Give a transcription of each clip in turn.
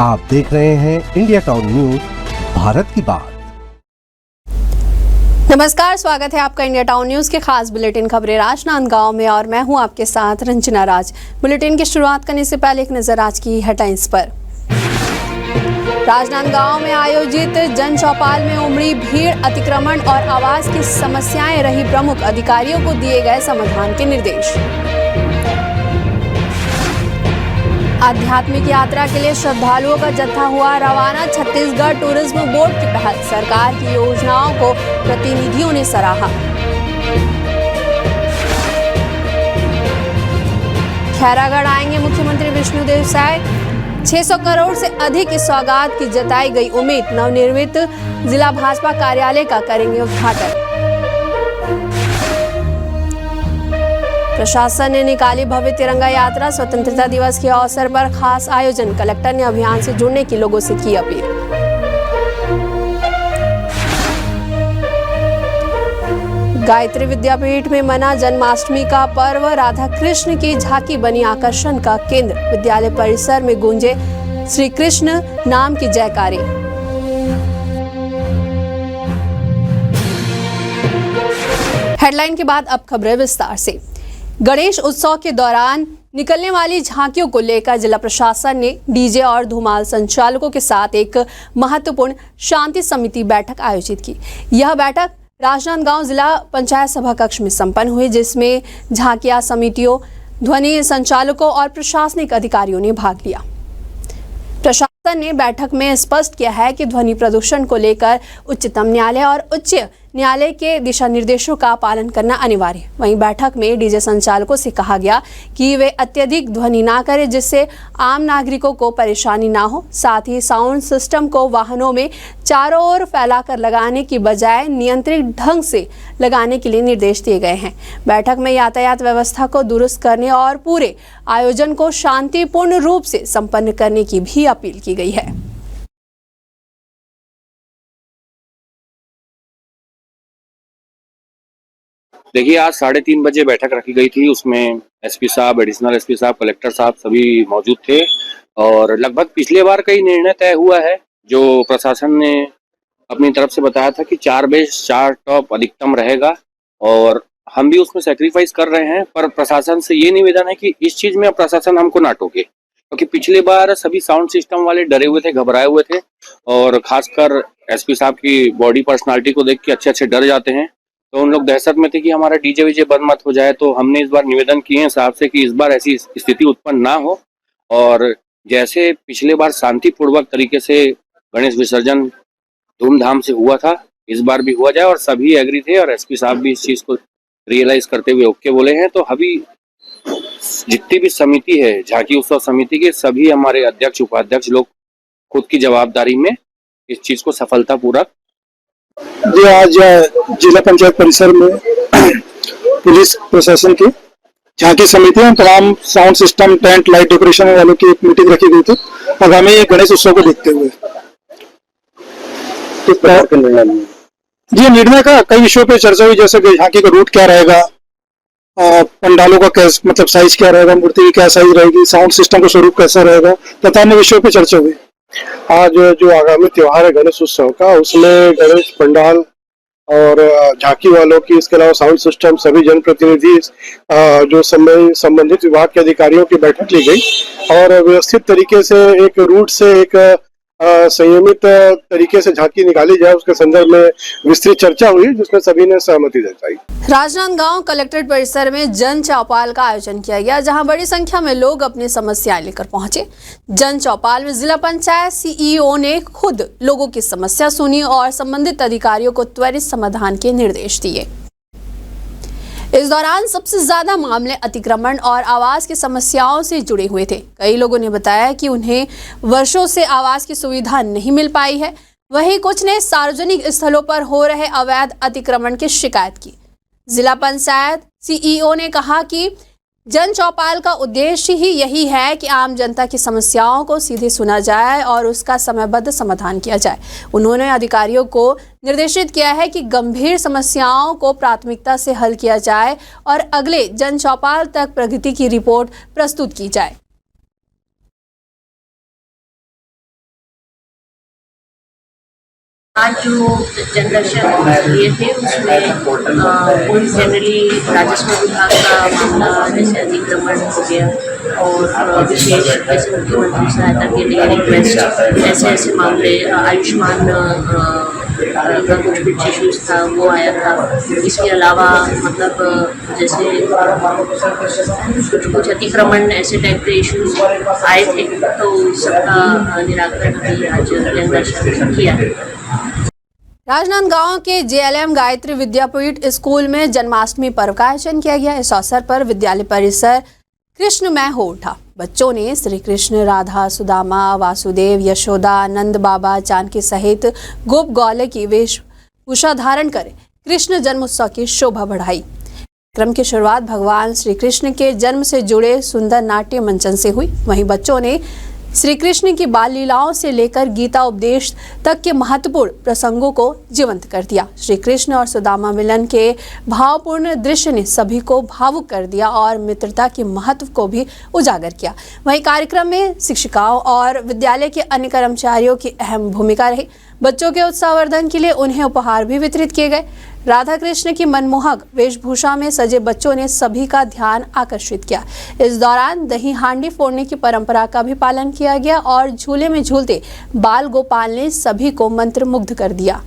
आप देख रहे हैं इंडिया टाउन न्यूज, भारत की बात। नमस्कार, स्वागत है आपका इंडिया टाउन न्यूज के खास बुलेटिन खबरें राजनांदगांव में और मैं हूं आपके साथ रंजना राज। बुलेटिन की शुरुआत करने से पहले एक नजर आज की हेडलाइंस पर। राजनांदगांव में आयोजित जन चौपाल में उमड़ी भीड़, अतिक्रमण और आवास की समस्याएं रही प्रमुख, अधिकारियों को दिए गए समाधान के निर्देश। आध्यात्मिक यात्रा के लिए श्रद्धालुओं का जत्था हुआ रवाना, छत्तीसगढ़ टूरिज्म बोर्ड की पहल, सरकार की योजनाओं को प्रतिनिधियों ने सराहा। खैरागढ़ आएंगे मुख्यमंत्री विष्णुदेव साय, 600 करोड़ से अधिक की सौगात की जताई गई उम्मीद, नवनिर्मित जिला भाजपा कार्यालय का करेंगे उद्घाटन। प्रशासन ने निकाली भव्य तिरंगा यात्रा, स्वतंत्रता दिवस के अवसर पर खास आयोजन, कलेक्टर ने अभियान से जुड़ने की लोगों से की अपील। गायत्री विद्यापीठ में मना जन्माष्टमी का पर्व, राधा कृष्ण की झांकी बनी आकर्षण का केंद्र, विद्यालय परिसर में गूंजे श्री कृष्ण नाम की जयकारी। हेडलाइन के बाद अब खबरें विस्तार से। गणेश उत्सव के दौरान निकलने वाली झांकियों को लेकर जिला प्रशासन ने डीजे और धुमाल संचालकों के साथ एक महत्वपूर्ण शांति समिति बैठक आयोजित की। यह बैठक राजनांदगांव जिला पंचायत सभा कक्ष में संपन्न हुई, जिसमें झांकिया समितियों, ध्वनि संचालकों और प्रशासनिक अधिकारियों ने भाग लिया। प्रशासन ने बैठक में स्पष्ट किया है कि ध्वनि प्रदूषण को लेकर उच्चतम न्यायालय और उच्च न्यायालय के दिशा निर्देशों का पालन करना अनिवार्य है। वहीं बैठक में डीजे संचालकों से कहा गया कि वे अत्यधिक ध्वनि ना करें, जिससे आम नागरिकों को परेशानी ना हो। साथ ही साउंड सिस्टम को वाहनों में चारों ओर फैलाकर लगाने की बजाय नियंत्रित ढंग से लगाने के लिए निर्देश दिए गए हैं। बैठक में यातायात व्यवस्था को दुरुस्त करने और पूरे आयोजन को शांतिपूर्ण रूप से संपन्न करने की भी अपील की गई है। देखिए, आज 3:30 बजे बैठक रखी गई थी। उसमें एसपी साहब, एडिशनल एसपी साहब, कलेक्टर साहब सभी मौजूद थे और लगभग पिछले बार का ही निर्णय तय हुआ है। जो प्रशासन ने अपनी तरफ से बताया था कि 4 बेस 4 टॉप अधिकतम रहेगा और हम भी उसमें सेक्रीफाइस कर रहे हैं, पर प्रशासन से ये निवेदन है कि इस चीज में प्रशासन हमको ना टोके, क्योंकि पिछले बार सभी साउंड सिस्टम वाले डरे हुए थे, घबराए हुए थे और खासकर एसपी साहब की बॉडी पर्सनालिटी को देख के अच्छे डर जाते हैं, तो उन लोग दहशत में थे कि हमारा डीजे वीजे बंद मत हो जाए। तो हमने इस बार निवेदन किए हैं साहब से कि इस बार ऐसी स्थिति उत्पन्न ना हो और जैसे पिछले बार शांतिपूर्वक तरीके से गणेश विसर्जन धूमधाम से हुआ था, इस बार भी हुआ जाए और सभी एग्री थे और एसपी साहब भी इस चीज को रियलाइज करते हुए ओके बोले हैं। तो अभी जितनी भी समिति है झांकी उत्सव समिति के सभी हमारे अध्यक्ष उपाध्यक्ष लोग खुद की जवाबदारी में इस चीज को सफलतापूर्वक जी आज जिला पंचायत परिसर में पुलिस प्रशासन की झांकी समिति और तमाम sound system, tent, light decoration वालों की एक मीटिंग रखी गई थी आगामी गणेश उत्सव को देखते हुए। जी निर्णय का कई विषयों पे चर्चा हुई, जैसे कि झांकी का रूट क्या रहेगा, पंडालों का कैसे मतलब साइज क्या रहेगा, मूर्ति की क्या साइज रहेगी, साउंड सिस्टम का स्वरूप कैसा रहेगा, तथा अन्य विषयों पे चर्चा हुई। आज जो आगामी त्योहार है गणेश उत्सव का, उसमें गणेश पंडाल और झांकी वालों की, इसके अलावा साउंड सिस्टम, सभी जनप्रतिनिधि जो संबंधित विभाग के अधिकारियों की बैठक ली गई और व्यवस्थित तरीके से एक रूट से एक संयमित तरीके से झांकी निकाली जाए, उसके संदर्भ में विस्तृत चर्चा हुई, जिसमें सभी ने सहमति जताई। राजनांदगांव कलेक्ट्रेट परिसर में जन चौपाल का आयोजन किया गया, जहां बड़ी संख्या में लोग अपनी समस्याएं लेकर पहुंचे। जन चौपाल में जिला पंचायत सीईओ ने खुद लोगों की समस्या सुनी और संबंधित अधिकारियों को त्वरित समाधान के निर्देश दिए। इस दौरान सबसे ज्यादा मामले अतिक्रमण और आवास की समस्याओं से जुड़े हुए थे। कई लोगों ने बताया कि उन्हें वर्षों से आवास की सुविधा नहीं मिल पाई है। वहीं कुछ ने सार्वजनिक स्थलों पर हो रहे अवैध अतिक्रमण की शिकायत की। जिला पंचायत सीईओ ने कहा कि जन चौपाल का उद्देश्य ही यही है कि आम जनता की समस्याओं को सीधे सुना जाए और उसका समयबद्ध समाधान किया जाए। उन्होंने अधिकारियों को निर्देशित किया है कि गंभीर समस्याओं को प्राथमिकता से हल किया जाए और अगले जन चौपाल तक प्रगति की रिपोर्ट प्रस्तुत की जाए। आज जो जनदर्शन लिए थे उसमें जनरली राजस्व विभाग का मामला जैसे अतिक्रमण हो गया और विशेष जैसे मुख्यमंत्री सहायता के लिए रिक्वेस्ट ऐसे ऐसे मामले आयुष्मान का कुछ कुछ इश्यूज था वो आया था। इसके अलावा मतलब जैसे कुछ अतिक्रमण ऐसे टाइप के इश्यूज आए थे तो सबका निराकरण भी आज जनदर्शन किया। राजनांदगांव के JLM गायत्री विद्यापीठ स्कूल में जन्माष्टमी पर्व का आयोजन किया गया। इस अवसर पर विद्यालय परिसर कृष्णमय हो उठा। बच्चों ने श्री कृष्ण, राधा, सुदामा, वासुदेव, यशोदा, नंद बाबा, जानकी सहित गोप ग्वाले की वेशभूषा धारण कर कृष्ण जन्मोत्सव की शोभा बढ़ाई। कार्यक्रम की शुरुआत भगवान श्री कृष्ण के जन्म से जुड़े सुंदर नाट्य मंचन से हुई। वहीं बच्चों ने श्री कृष्ण की बाल लीलाओं से लेकर गीता उपदेश तक के महत्वपूर्ण प्रसंगों को जीवंत कर दिया। श्री कृष्ण और सुदामा मिलन के भावपूर्ण दृश्य ने सभी को भावुक कर दिया और मित्रता के महत्व को भी उजागर किया। वहीं कार्यक्रम में शिक्षिकाओं और विद्यालय के अन्य कर्मचारियों की अहम भूमिका रही। बच्चों के उत्साहवर्धन के लिए उन्हें उपहार भी वितरित किए गए। राधा कृष्ण की मनमोहक वेशभूषा में सजे बच्चों ने सभी का ध्यान आकर्षित किया। इस दौरान दही हांडी फोड़ने की परंपरा का भी पालन किया गया और झूले में झूलते बाल गोपाल ने सभी को मंत्रमुग्ध कर दिया।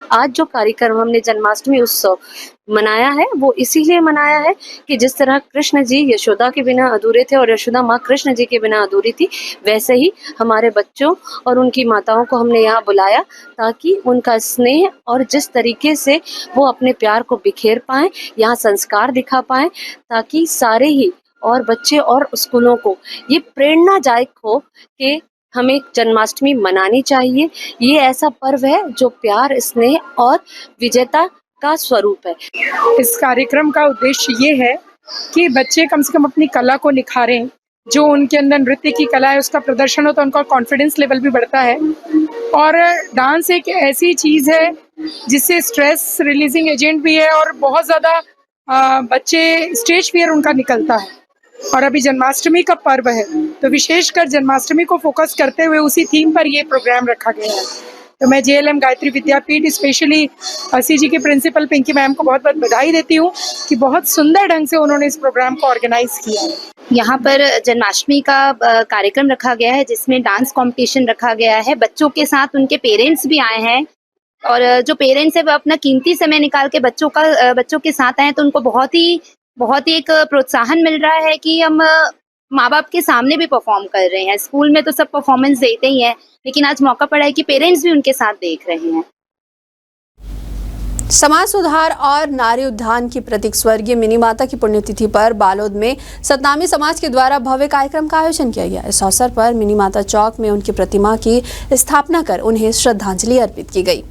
आज जो कार्यक्रम हमने जन्माष्टमी उत्सव मनाया है वो इसीलिए मनाया है कि जिस तरह कृष्ण जी यशोदा के बिना अधूरे थे और यशोदा माँ कृष्ण जी के बिना अधूरी थी, वैसे ही हमारे बच्चों और उनकी माताओं को हमने यहाँ बुलाया ताकि उनका स्नेह और जिस तरीके से वो अपने प्यार को बिखेर पाएं, यहाँ संस्कार दिखा पाएं, ताकि सारे ही और बच्चे और स्कूलों को ये प्रेरणादायक हो कि हमें जन्माष्टमी मनानी चाहिए। ये ऐसा पर्व है जो प्यार, स्नेह और विजेता का स्वरूप है। इस कार्यक्रम का उद्देश्य ये है कि बच्चे कम से कम अपनी कला को निखारें। जो उनके अंदर नृत्य की कला है उसका प्रदर्शन हो तो उनका कॉन्फिडेंस लेवल भी बढ़ता है। और डांस एक ऐसी चीज़ है जिससे स्ट्रेस रिलीजिंग एजेंट भी है और बहुत ज़्यादा बच्चे स्टेज फियर उनका निकलता है। और अभी जन्माष्टमी का पर्व है तो विशेषकर जन्माष्टमी को फोकस करते हुए उसी थीम पर ये प्रोग्राम रखा गया है। तो मैं JLM गायत्री विद्यापीठ स्पेशली CG के प्रिंसिपल पिंकी मैम को बहुत बहुत बधाई देती हूँ कि बहुत सुंदर ढंग से उन्होंने इस प्रोग्राम को ऑर्गेनाइज किया है। यहाँ पर जन्माष्टमी का कार्यक्रम रखा गया है जिसमें डांस कंपटीशन रखा गया है। बच्चों के साथ उनके पेरेंट्स भी आए हैं और जो पेरेंट्स है वो अपना कीमती समय निकाल के बच्चों के साथ आए तो उनको बहुत ही एक प्रोत्साहन मिल रहा है कि हम माँ बाप के सामने भी परफॉर्म कर रहे हैं। स्कूल में तो सब परफॉर्मेंस देते ही हैं, लेकिन आज मौका पड़ा है कि पेरेंट्स भी उनके साथ देख रहे हैं। समाज सुधार और नारी उद्यान की प्रतीक स्वर्गीय मिनी माता की पुण्यतिथि पर बालोद में सतनामी समाज के द्वारा भव्य कार्यक्रम का आयोजन किया गया। इस अवसर पर मिनी माता चौक में उनकी प्रतिमा की स्थापना कर उन्हें श्रद्धांजलि अर्पित की गई।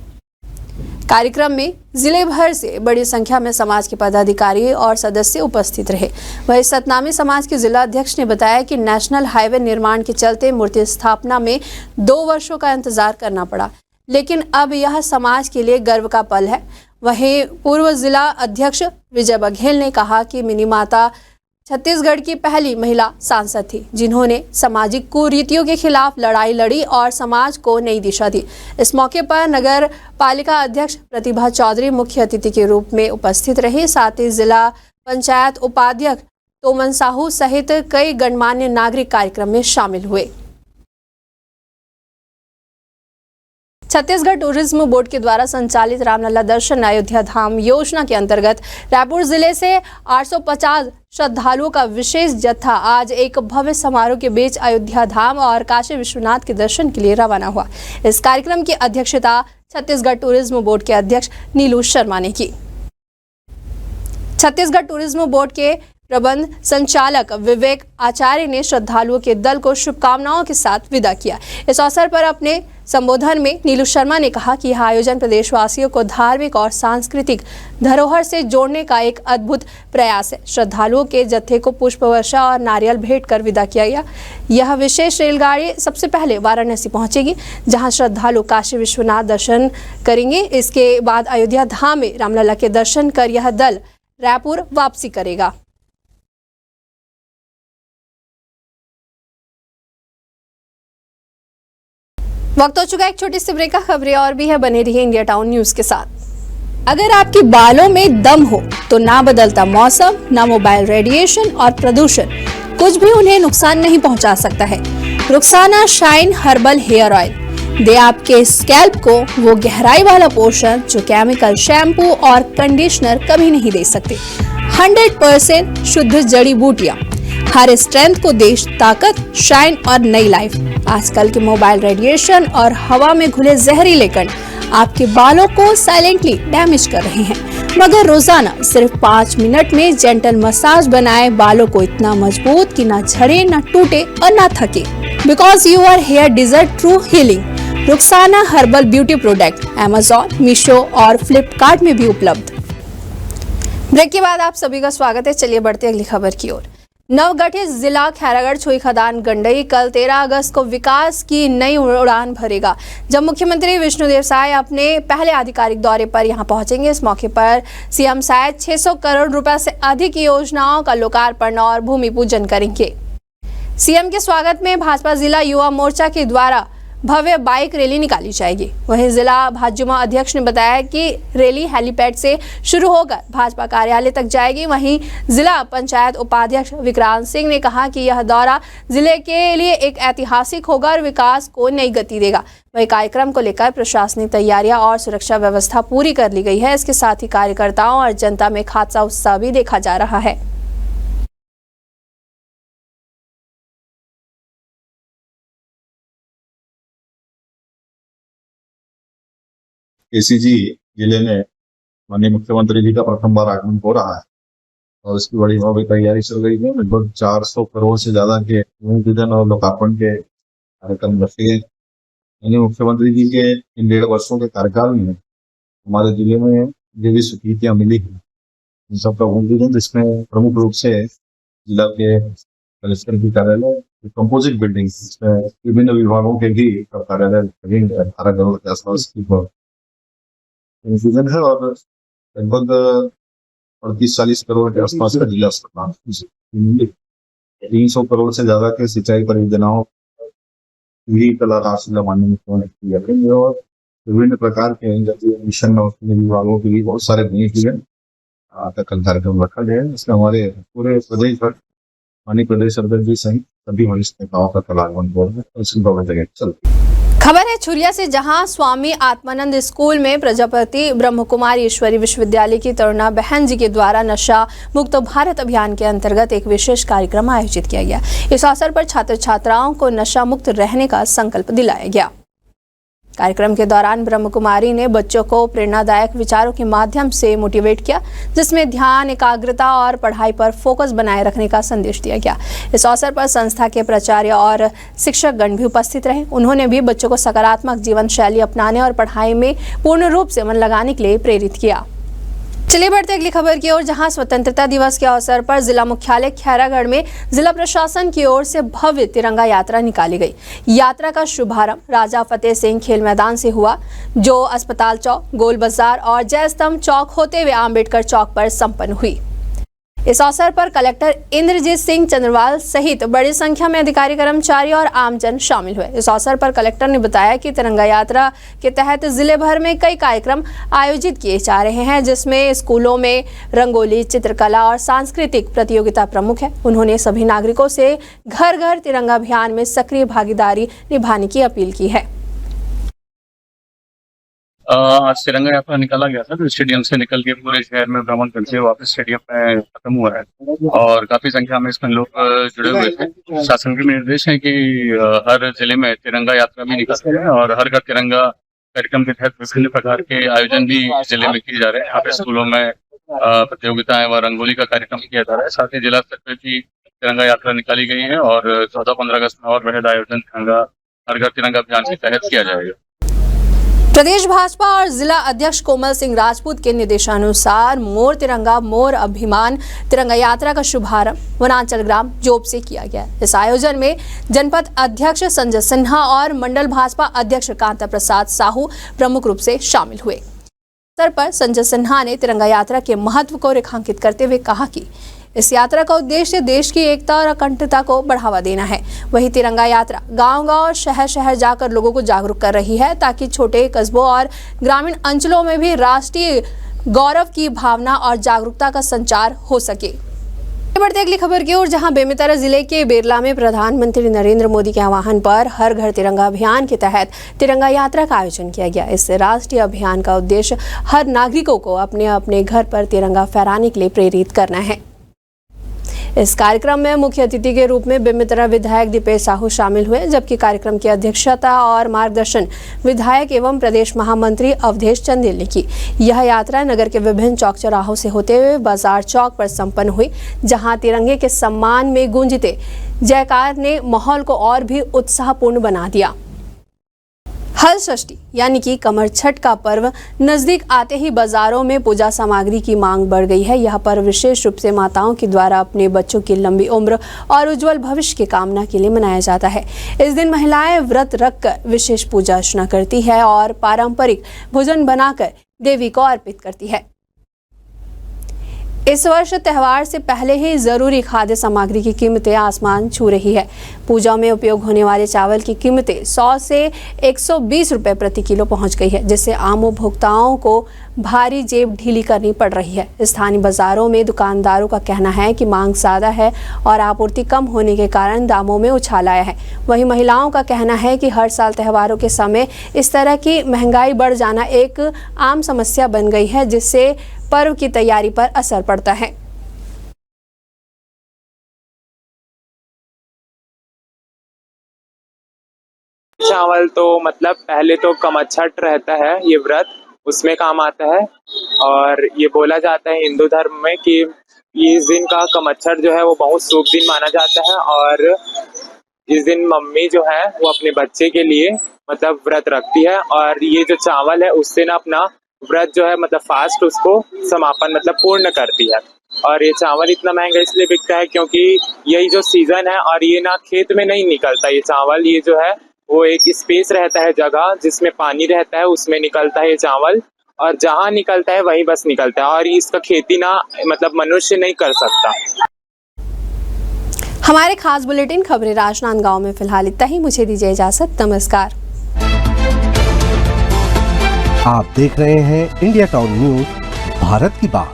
कार्यक्रम में जिले भर से बड़ी संख्या में समाज के पदाधिकारी और सदस्य उपस्थित रहे। वहीं सतनामी समाज के जिला अध्यक्ष ने बताया कि नेशनल हाईवे निर्माण के चलते मूर्ति स्थापना में 2 वर्षों का इंतजार करना पड़ा, लेकिन अब यह समाज के लिए गर्व का पल है। वहीं पूर्व जिला अध्यक्ष विजय बघेल ने कहा कि मिनी माता छत्तीसगढ़ की पहली महिला सांसद थी जिन्होंने सामाजिक कुरीतियों के खिलाफ लड़ाई लड़ी और समाज को नई दिशा दी। इस मौके पर नगर पालिका अध्यक्ष प्रतिभा चौधरी मुख्य अतिथि के रूप में उपस्थित रही। साथ ही जिला पंचायत उपाध्यक्ष तोमन साहू सहित कई गणमान्य नागरिक कार्यक्रम में शामिल हुए। छत्तीसगढ़ टूरिज्म बोर्ड के द्वारा संचालित रामलला दर्शन अयोध्या धाम योजना के अंतर्गत रायपुर जिले से 850 श्रद्धालुओं का विशेष जत्था आज एक भव्य समारोह के बीच अयोध्या धाम और काशी विश्वनाथ के दर्शन के लिए रवाना हुआ। इस कार्यक्रम की अध्यक्षता छत्तीसगढ़ टूरिज्म बोर्ड के अध्यक्ष नीलू शर्मा ने की। छत्तीसगढ़ टूरिज्म बोर्ड के प्रबंध संचालक विवेक आचार्य ने श्रद्धालुओं के दल को शुभकामनाओं के साथ विदा किया। इस अवसर पर अपने संबोधन में नीलू शर्मा ने कहा कि यह आयोजन प्रदेशवासियों को धार्मिक और सांस्कृतिक धरोहर से जोड़ने का एक अद्भुत प्रयास है। श्रद्धालुओं के जत्थे को पुष्प वर्षा और नारियल भेंट कर विदा किया गया। यह विशेष रेलगाड़ी सबसे पहले वाराणसी पहुंचेगी, जहां श्रद्धालु काशी विश्वनाथ दर्शन करेंगे। इसके बाद अयोध्या धाम में रामलला के दर्शन कर यह दल रायपुर वापसी करेगा। वक्त हो चुका है एक छोटी सी ब्रेक का। खबरें और भी है, बने रहिए इंडिया टाउन न्यूज के साथ। अगर आपके बालों में दम हो तो ना बदलता मौसम, ना मोबाइल रेडिएशन और प्रदूषण कुछ भी उन्हें नुकसान नहीं पहुंचा सकता है। Rukhsana shine herbal hair oil दे आपके स्कैल्प को वो गहराई वाला पोषण जो केमिकल शैम्पू और कंडीशनर कभी नहीं दे सकते। 100% शुद्ध जड़ी बूटियां, हर स्ट्रेंथ को दे ताकत, शाइन और नई लाइफ। आजकल के मोबाइल रेडिएशन और हवा में घुले जहरीले कण आपके बालों को साइलेंटली डैमेज कर रहे हैं, मगर रोजाना सिर्फ 5 मिनट में जेंटल मसाज बनाए बालों को इतना मजबूत कि ना झड़े, ना टूटे और ना थके। Because you are hair deserved true healing. Rukhsana herbal beauty product Amazon, Meesho और फ्लिपकार्ट में भी उपलब्ध। ब्रेक के बाद आप सभी का स्वागत है। चलिए बढ़ते अगली खबर की ओर। नवगठित जिला खैरागढ़ छुई खदान गंडई कल 13 अगस्त को विकास की नई उड़ान भरेगा, जब मुख्यमंत्री विष्णुदेव साय अपने पहले आधिकारिक दौरे पर यहां पहुंचेंगे। इस मौके पर सीएम साय 600 करोड़ रुपए से अधिक योजनाओं का लोकार्पण और भूमि पूजन करेंगे। सीएम के स्वागत में भाजपा जिला युवा मोर्चा के द्वारा भव्य बाइक रैली निकाली जाएगी। वहीं जिला भाजपा अध्यक्ष ने बताया कि रैली हेलीपैड से शुरू होकर भाजपा कार्यालय तक जाएगी। वहीं जिला पंचायत उपाध्यक्ष विक्रांत सिंह ने कहा कि यह दौरा जिले के लिए एक ऐतिहासिक होगा और विकास को नई गति देगा। वहीं कार्यक्रम को लेकर प्रशासनिक तैयारियां और सुरक्षा व्यवस्था पूरी कर ली गई है। इसके साथ ही कार्यकर्ताओं और जनता में खासा उत्साह भी देखा जा रहा है। केसीजी जिले में माननीय मुख्यमंत्री जी का प्रथम बार आगमन हो रहा है और इसकी बड़ी भव्य तैयारी चल रही है। लगभग 400 करोड़ से ज्यादा के भूमि पूजन और लोकार्पण के कार्यक्रम रखे गए। माननीय मुख्यमंत्री जी के इन 1.5 वर्षों के कार्यकाल में हमारे जिले में जो भी स्वीकृतियां मिली है इन सबका भूमि पूजन, जिसमें प्रमुख रूप से जिला के कलेक्टर की कार्यालय कंपोजिट बिल्डिंग, जिसमें विभिन्न विभागों के भी कार्यालय 18 करोड़ के आसपास की है और लगभग 38-40 करोड़ के आसपास का जिला अस्पताल, 300 करोड़ से ज्यादा के सिंचाई परियोजनाओं की कला राशि माननीय मुख्यमंत्री करेंगे और विभिन्न प्रकार के मिशन और विभागों के लिए बहुत सारे भूमि पूजन का कल कार्यक्रम रखा गया है। इसमें हमारे पूरे प्रदेश भर माननीय प्रदेश अध्यक्ष जी सहित सभी वरिष्ठ नेताओं का कल आगमन हो रहा है और इसकी बहुत जगह चलती है। खबर है छुरिया से, जहां स्वामी आत्मानंद स्कूल में प्रजापति ब्रह्म कुमारी ईश्वरी विश्वविद्यालय की तरुणा बहन जी के द्वारा नशा मुक्त भारत अभियान के अंतर्गत एक विशेष कार्यक्रम आयोजित किया गया। इस अवसर पर छात्र छात्राओं को नशा मुक्त रहने का संकल्प दिलाया गया। कार्यक्रम के दौरान ब्रह्म कुमारी ने बच्चों को प्रेरणादायक विचारों के माध्यम से मोटिवेट किया, जिसमें ध्यान, एकाग्रता और पढ़ाई पर फोकस बनाए रखने का संदेश दिया गया। इस अवसर पर संस्था के प्राचार्य और शिक्षकगण भी उपस्थित रहे। उन्होंने भी बच्चों को सकारात्मक जीवन शैली अपनाने और पढ़ाई में पूर्ण रूप से मन लगाने के लिए प्रेरित किया। चलिए बढ़ते अगली खबर की ओर, जहां स्वतंत्रता दिवस के अवसर पर जिला मुख्यालय खैरागढ़ में जिला प्रशासन की ओर से भव्य तिरंगा यात्रा निकाली गई। यात्रा का शुभारंभ राजा फतेह सिंह खेल मैदान से हुआ, जो अस्पताल चौक, गोल बाजार और जय स्तंभ चौक होते हुए आम्बेडकर चौक पर संपन्न हुई। इस अवसर पर कलेक्टर इंद्रजीत सिंह चंद्रवाल सहित बड़ी संख्या में अधिकारी, कर्मचारी और आमजन शामिल हुए। इस अवसर पर कलेक्टर ने बताया कि तिरंगा यात्रा के तहत जिले भर में कई कार्यक्रम आयोजित किए जा रहे हैं, जिसमें स्कूलों में रंगोली, चित्रकला और सांस्कृतिक प्रतियोगिता प्रमुख है। उन्होंने सभी नागरिकों से घर घर तिरंगा अभियान में सक्रिय भागीदारी निभाने की अपील की है। आज तिरंगा यात्रा निकाला गया था, तो स्टेडियम से निकल के पूरे शहर में भ्रमण करके वापस स्टेडियम में खत्म हुआ है और काफी संख्या में इसमें लोग जुड़े हुए थे। शासन के निर्देश है कि हर जिले में तिरंगा यात्रा भी निकलती है और हर घर तिरंगा कार्यक्रम के तहत विभिन्न प्रकार के आयोजन भी जिले में किए जा रहे हैं। यहाँ पे स्कूलों में प्रतियोगिताएं व रंगोली का कार्यक्रम किया जा रहा है। साथ ही जिला स्तर पर भी तिरंगा यात्रा निकाली गई है और 14-15 अगस्त में और वृहद आयोजन तिरंगा हर घर तिरंगा अभियान के तहत किया जाएगा। प्रदेश भाजपा और जिला अध्यक्ष कोमल सिंह राजपूत के निर्देशानुसार मोर तिरंगा मोर अभिमान तिरंगा यात्रा का शुभारंभ वनांचल ग्राम जोब से किया गया। इस आयोजन में जनपद अध्यक्ष संजय सिन्हा और मंडल भाजपा अध्यक्ष कांता प्रसाद साहू प्रमुख रूप से शामिल हुए। अवसर पर संजय सिन्हा ने तिरंगा यात्रा के महत्व को रेखांकित करते हुए कहा कि इस यात्रा का उद्देश्य देश की एकता और अखंडता को बढ़ावा देना है। वहीं तिरंगा यात्रा गांव-गांव और शहर-शहर जाकर लोगों को जागरूक कर रही है ताकि छोटे कस्बों और ग्रामीण अंचलों में भी राष्ट्रीय गौरव की भावना और जागरूकता का संचार हो सके। बढ़ते अगली खबर की ओर, जहां बेमेतरा जिले के बेरला में प्रधानमंत्री नरेंद्र मोदी के आह्वान पर हर घर तिरंगा अभियान के तहत तिरंगा यात्रा का आयोजन किया गया। इस राष्ट्रीय अभियान का उद्देश्य हर नागरिकों को अपने अपने घर पर तिरंगा फहराने के लिए प्रेरित करना है। इस कार्यक्रम में मुख्य अतिथि के रूप में बेमेतरा विधायक दीपेश साहू शामिल हुए, जबकि कार्यक्रम की अध्यक्षता और मार्गदर्शन विधायक एवं प्रदेश महामंत्री अवधेश चंदेल ने की। यह यात्रा नगर के विभिन्न चौक चौराहों से होते हुए बाजार चौक पर संपन्न हुई, जहां तिरंगे के सम्मान में गूंजते जयकार ने माहौल को और भी उत्साहपूर्ण बना दिया। हल षष्ठी यानी कि कमर छठ का पर्व नजदीक आते ही बाजारों में पूजा सामग्री की मांग बढ़ गई है। यह पर्व विशेष रूप से माताओं के द्वारा अपने बच्चों की लंबी उम्र और उज्जवल भविष्य की कामना के लिए मनाया जाता है। इस दिन महिलाएं व्रत रखकर विशेष पूजा अर्चना करती है और पारंपरिक भोजन बनाकर देवी को अर्पित करती है। इस वर्ष त्यौहार से पहले ही जरूरी खाद्य सामग्री की कीमतें आसमान छू रही है। पूजा में उपयोग होने वाले चावल की कीमतें 100 से 120 रुपए प्रति किलो पहुंच गई है, जिससे आम उपभोक्ताओं को भारी जेब ढीली करनी पड़ रही है। स्थानीय बाजारों में दुकानदारों का कहना है कि मांग ज्यादा है और आपूर्ति कम होने के कारण दामों में उछाल आया है। वहीं महिलाओं का कहना है कि हर साल त्योहारों के समय इस तरह की महंगाई बढ़ जाना एक आम समस्या बन गई है, जिससे पर्व की तैयारी पर असर पड़ता है। चावल तो मतलब पहले तो कमच्छठ रहता है, ये व्रत उसमें काम आता है और ये बोला जाता है हिंदू धर्म में कि इस दिन का कमच्छठ जो है वो बहुत शुभ दिन माना जाता है और इस दिन मम्मी जो है वो अपने बच्चे के लिए मतलब व्रत रखती है और ये जो चावल है उससे ना अपना व्रत जो है मतलब फास्ट उसको समापन मतलब पूर्ण करती है। और ये चावल इतना महंगा इसलिए बिकता है क्योंकि यही जो सीजन है और ये ना खेत में नहीं निकलता ये चावल, ये जो है वो एक स्पेस रहता है जगह जिसमें पानी रहता है उसमें निकलता है ये चावल और जहाँ निकलता है वहीं बस निकलता है और इसका खेती ना मतलब मनुष्य नहीं कर सकता। हमारे खास बुलेटिन खबरें राजनांदगांव में फिलहाल इतना ही। मुझे दीजिए इजाजत, नमस्कार। आप देख रहे हैं इंडिया टाउन न्यूज, भारत की बात।